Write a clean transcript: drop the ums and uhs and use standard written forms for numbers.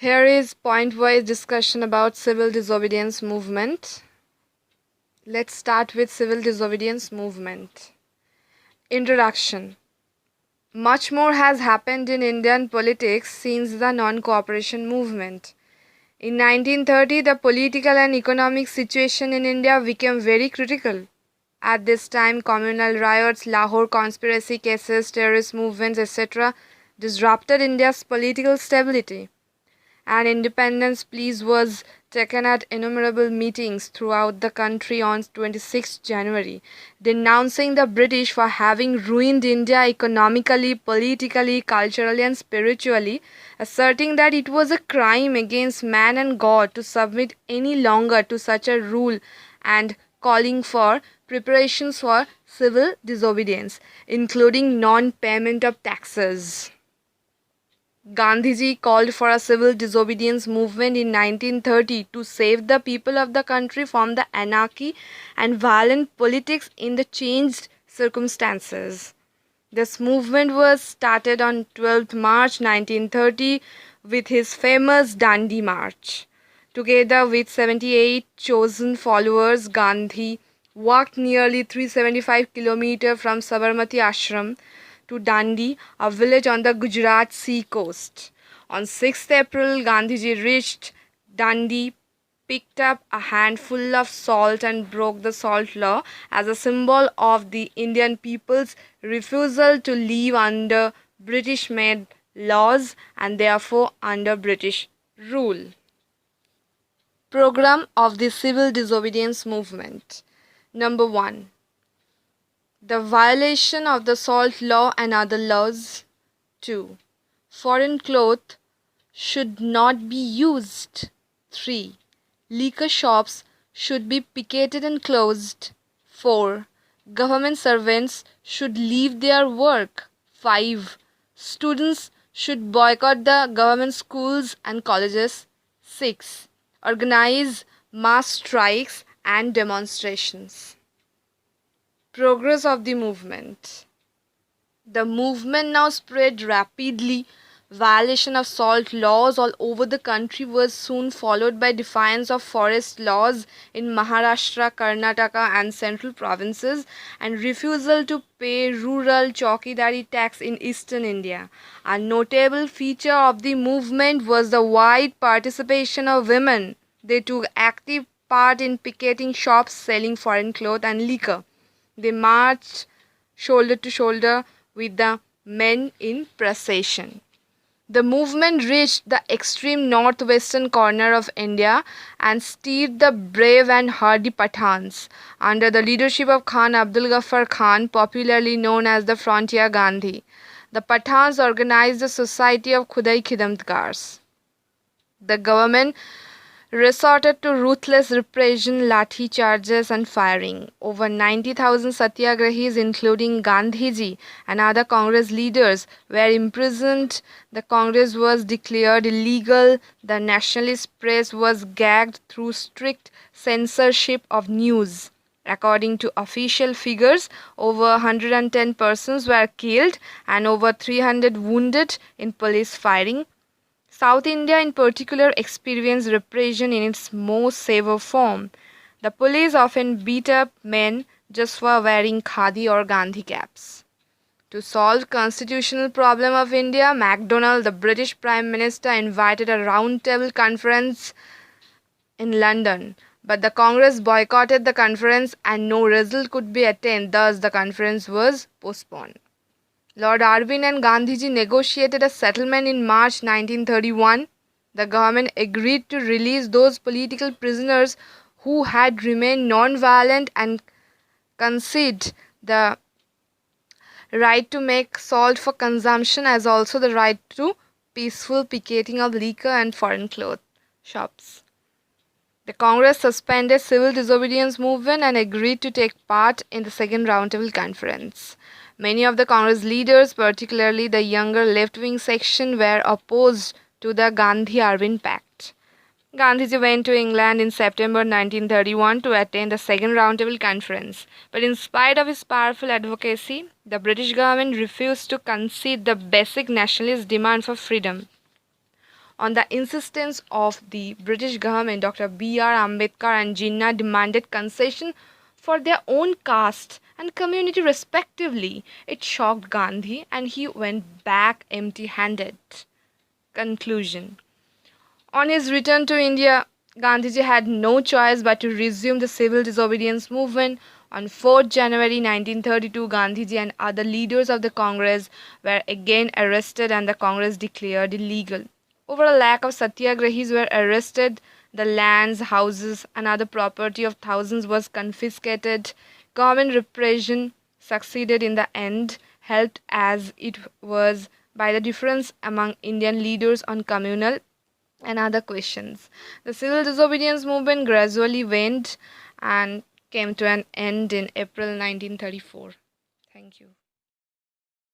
Here is point-wise discussion about civil disobedience movement. Let's start with civil disobedience movement. Introduction. Much more has happened in Indian politics since the non-cooperation movement. In 1930, the political and economic situation in India became very critical. At this time, communal riots, Lahore conspiracy cases, terrorist movements, etc. disrupted India's political stability. An independence plea was taken at innumerable meetings throughout the country on 26 January, denouncing the British for having ruined India economically, politically, culturally and spiritually, asserting that it was a crime against man and God to submit any longer to such a rule, and calling for preparations for civil disobedience, including non-payment of taxes. Gandhiji called for a civil disobedience movement in 1930 to save the people of the country from the anarchy and violent politics in the changed circumstances. This movement was started on 12th March 1930 with his famous Dandi March. Together with 78 chosen followers, Gandhi walked nearly 375 kilometers from Sabarmati Ashram to Dandi, a village on the Gujarat sea coast. On 6th April, Gandhiji reached Dandi, picked up a handful of salt and broke the salt law as a symbol of the Indian people's refusal to live under British-made laws and therefore under British rule. Program of the Civil Disobedience Movement. Number 1. The violation of the salt law and other laws. 2. Foreign cloth should not be used. 3. Liquor shops should be picketed and closed. 4. Government servants should leave their work. 5. Students should boycott the government schools and colleges. 6. Organize mass strikes and demonstrations. Progress of the movement. The movement now spread rapidly. Violation of salt laws all over the country was soon followed by defiance of forest laws in Maharashtra, Karnataka and central provinces, and refusal to pay rural chowkidari tax in eastern India. A notable feature of the movement was the wide participation of women. They took active part in picketing shops selling foreign cloth and liquor. They marched shoulder to shoulder with the men in procession. The movement reached the extreme northwestern corner of India and stirred the brave and hardy Pathans under the leadership of Khan Abdul Ghaffar Khan, popularly known as the Frontier Gandhi. The Pathans organized the Society of Khudai Khidamtkars. The government resorted to ruthless repression, lathi charges and firing. Over 90,000 satyagrahis, including Gandhiji and other Congress leaders, were imprisoned. The Congress was declared illegal. The nationalist press was gagged through strict censorship of news. According to official figures, over 110 persons were killed and over 300 wounded in police firing. South India in particular experienced repression in its most severe form. The police often beat up men just for wearing khadi or Gandhi caps. To solve constitutional problem of India, Macdonald, the British Prime Minister, invited a round-table conference in London. But the Congress boycotted the conference and no result could be attained. Thus, the conference was postponed. Lord Irwin and Gandhiji negotiated a settlement in March 1931. The government agreed to release those political prisoners who had remained non-violent and concede the right to make salt for consumption as also the right to peaceful picketing of liquor and foreign cloth shops. The Congress suspended civil disobedience movement and agreed to take part in the second roundtable conference. Many of the Congress leaders, particularly the younger left-wing section, were opposed to the Gandhi-Irwin Pact. Gandhiji went to England in September 1931 to attend the second roundtable conference. But in spite of his powerful advocacy, the British government refused to concede the basic nationalist demand for freedom. On the insistence of the British government, Dr. B.R. Ambedkar and Jinnah demanded concession for their own caste and community respectively. It shocked Gandhi and he went back empty-handed. Conclusion. On his return to India, Gandhiji had no choice but to resume the civil disobedience movement. On 4th January 1932, Gandhiji and other leaders of the Congress were again arrested and the Congress declared illegal. Over a lakh of satyagrahis were arrested. The lands, houses, and other property of thousands was confiscated. Government repression succeeded in the end, helped as it was by the difference among Indian leaders on communal and other questions. The civil disobedience movement gradually waned and came to an end in April 1934. Thank you.